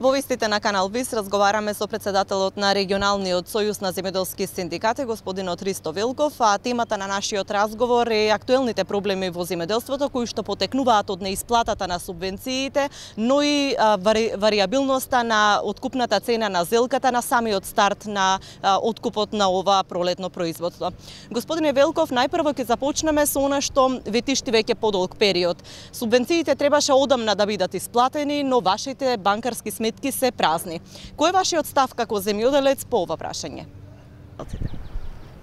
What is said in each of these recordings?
Во вестите на Канал Вис разговараме со председателот на регионалниот сојуз на земјоделски синдикати, господинот Ристо Велков, а темата на нашиот разговор е актуелните проблеми во земјоделството кои што потекнуваат од неисплатата на субвенциите, но и варијабилноста на откупната цена на зелката на самиот старт на откупот на ова пролетно производство. Господине Велков, најпрво ќе започнеме со она што ветишти веќе подолг период. Субвенциите требаше одамна да бидат исплатени, но вашите банкарски сметки се празни. Кој е вашиот став како земјоделец по ова прашање?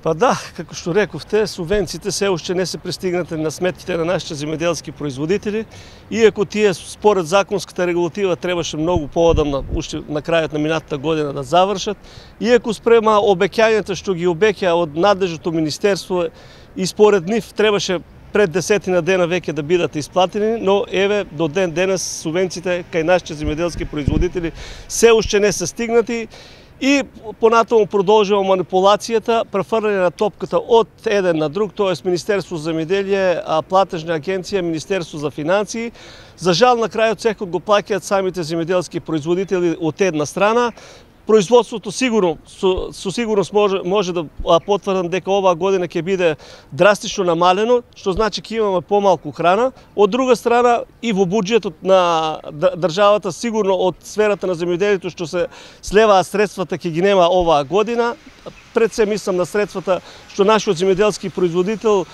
Па да, како што рековте, субвенциите се уште не се пристигнати на сметките на нашите земјоделски производители, иако тие според законската регулатива требаше многу поодамна, уште на крајот на минатата година да завршат, иако спрема обеќањата што ги обеќаа од надлежното министерство и според нив требаше пред 10 дена веќе да бидат исплатени, но еве до ден денес субвенциите кај нашите земјоделски производители се уште не се стигнати и понатаму продолжува манипулацијата, префрлање на топката од еден на друг, тоест Министерство за земјоделие, платежна агенција, Министерство за финансии. За жал на крајот секој го плаќаат самите земјоделски производители од една страна. Производството со сигурност може да потврдам дека оваа година ќе биде драстично намалено, што значи ќе имаме помалку храна. Од друга страна и во буџетот на државата сигурно од сферата на земјоделието што се слеваат средствата ќе ги нема оваа година. Пред се мислам на средствата што нашиот земјоделски производител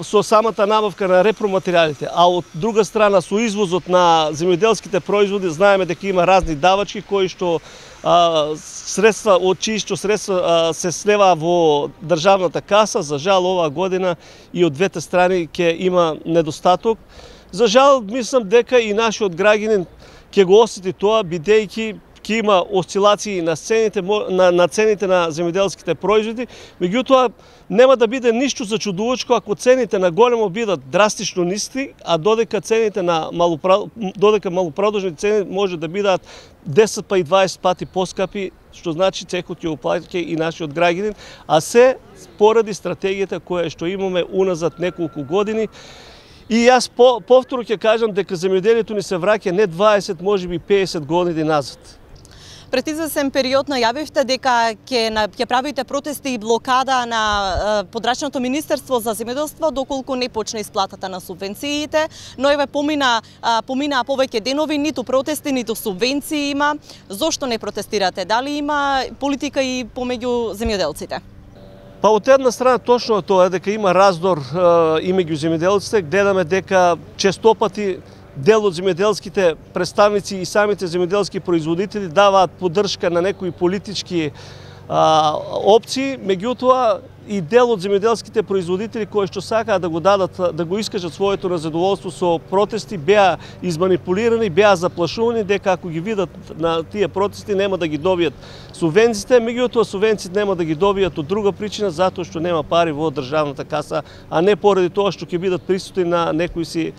со самата набавка на репроматеријалите, а од друга страна со извозот на земјоделските производи знаеме дека има разни давачки кои што средства од чии што средства се слева во државната каса. За жал оваа година и од двете страни ќе има недостаток. За жал мислам дека и нашиот граѓанин ќе го осети тоа, бидејќи ќе има осцилации на цените на земјоделските производи, меѓутоа нема да биде ништо зачудувачко ако цените на големо бидат драстично ниски, а додека цените на малопродажни цени може да бидат 10 па и 20 пати поскапи, што значи цехот ќе оплаќа и нашиот граѓанин, а се поради стратегијата која што имаме уназад неколку години. И јас повторно ќе кажам дека земјоделието ни се враќа не 20, можеби 50 години назад. Пред извесен период најавивте дека ќе правите протести и блокада на подрачното Министерство за земјоделство доколку не почне исплатата на субвенциите, но еве поминаа повеќе денови, ниту протести, ниту субвенции има. Зошто не протестирате? Дали има политика и помеѓу земјоделците? Па од една страна точно тоа дека има раздор и меѓу земјоделците, гледаме дека честопати дел од земјоделските представници и самите земјоделски производители даваат поддршка на некои политички опции, меѓутоа и дел од земјоделските производители кои што сакаат да го искажат своето незадоволство со протести беа изманипулирани, беа заплашувани дека ако ги видат на тие протести нема да ги добијат субвенциите, меѓутоа субвенциите нема да ги добијат од друга причина затоа што нема пари во државната каса, а не поради тоа што ќе бидат присутни на некои си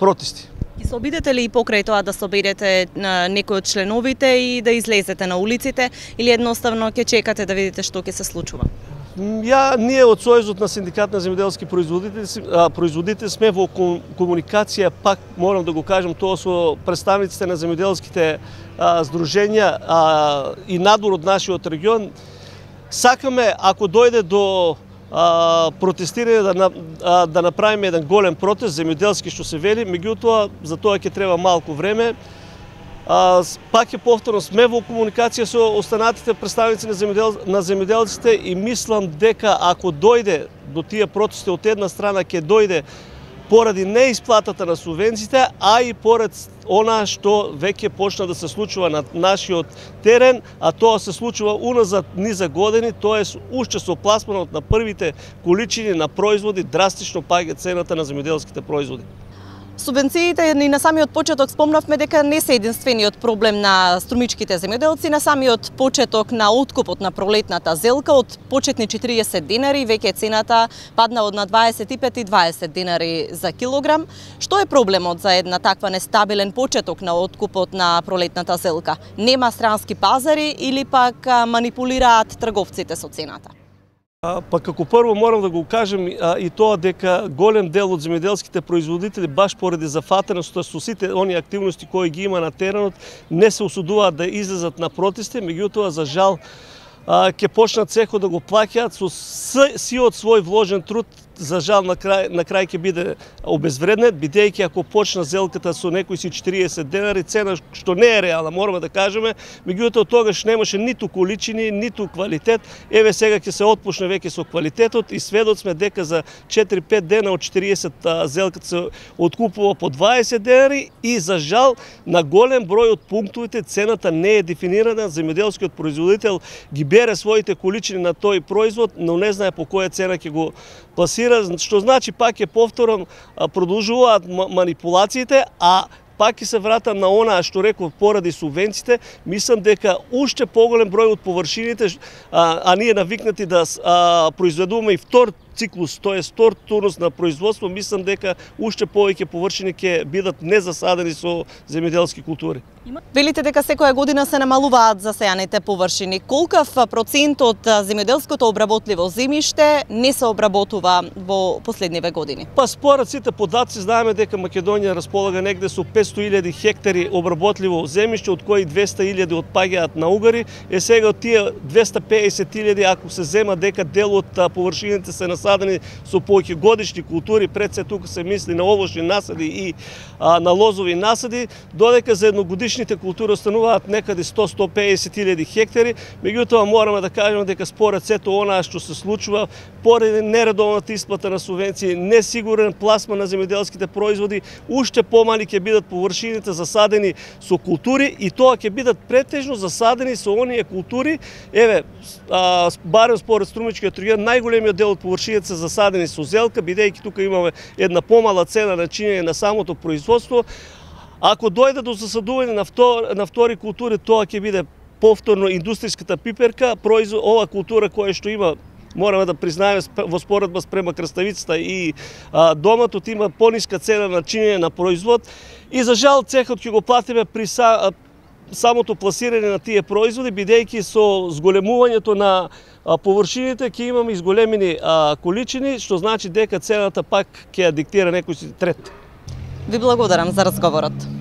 протести. И се обидете ли и покрај тоа да соберете некои од членовите и да излезете на улиците или едноставно ќе чекате да видите што ќе се случува? Ние од Сојузот на синдикат на земјоделски производители сме во комуникација, пак морам да го кажам тоа со представниците на земјоделските здруженја и надвор од нашиот регион. Сакаме ако дојде до протестирање да направиме еден голем протест земјоделски што се вели, меѓутоа за тоа ќе треба малку време. Пак ќе повторно сме во комуникација со останатите представници на земјоделците и мислам дека ако дојде до тие протести од една страна ќе дојде поради неисплатата на субвенциите, а и поред она што веќе почна да се случува на нашиот терен, а тоа се случува уназад низа години, тоест уште со пласманот на првите количини на производи драстично паѓа цената на земјоделските производи. Субвенциите и на самиот почеток спомнавме дека не се единствениот проблем на струмичките земјоделци. На самиот почеток на откупот на пролетната зелка од почетни 40 динари веќе цената падна од на 25 и 20 динари за килограм. Што е проблемот за една таква нестабилен почеток на откупот на пролетната зелка? Нема странски пазари или пак манипулираат трговците со цената? Па како прво морам да го кажем и тоа дека голем дел од земјоделските производители баш поради зафатеност со сите они активности кои ги има на теренот не се усудуваат да излезат на протести, меѓутоа за жал ќе почнат секој да го плаќаат со сиот свој вложен труд. За жал на крај ќе биде обезвреднет, бидејќи ако почна зелката со некои си 40 денари, цена што не е реална, мораме да кажеме, меѓутоа тогаш немаше ниту количини, ниту квалитет. Еве сега ќе се отпушне веќе со квалитетот и сведоци сме дека за 4-5 дена од 40 зелката се откупува по 20 денари и за жал на голем број од пунктовите цената не е дефинирана. Земјоделскиот производител ги бере своите количини на тој производ, но не знае по која цена ќе го пласира, што значи пак е повторам продолжуваат манипулациите, а пак ќе се вратам на онаа што реков поради субвенциите, мислам дека уште поголем број од површините, а ние навикнати да произведуваме и втор циклус, тоест втор турнус на производство, мислам дека уште повеќе површини ќе бидат незасадени со земјоделски култури. Велите дека секоја година се намалуваат засејаните површини. Колкав процент од земјоделското обработливо земјиште не се обработува во последниве години? Па според сите податци знаеме дека Македонија располага негде со 500.000 хектари обработливо земјиште, од кои 200.000 отпаѓаат на угари. Сега од тие 250.000, ако се зема дека дел од површините се насадени со повеќе годишни култури, пред се тука се мисли на овошни насади и на лозови насади, додека за едногодишните култури остануваат некаде 100-150.000 хектари. Меѓутоа мораме да кажеме дека според сето онаа што се случува, поради нередовната исплата на субвенции, несигурен пласман на земјоделските производи, уште помали ќе бидат површините засадени со култури и тоа ќе бидат претежно засадени со оние култури. Еве, барем според Струмичкиот регион, најголемиот дел од површините се засадени со зелка, бидејќи тука имаме една помала цена на чинење на самото производство. Ако дојде до засадување на втори култури, тоа ќе биде повторно индустријската пиперка, ова култура која што има, мораме да признаеме во споредба спрема краставицата и доматот, има пониска цена на чинење на производ и за жал цехот ќе го платиме при самото пласирање на тие производи, бидејќи со зголемувањето на површините ќе имаме изголемени количини, што значи дека цената пак ќе ја диктира некој си трет. Ви благодарам за разговорот.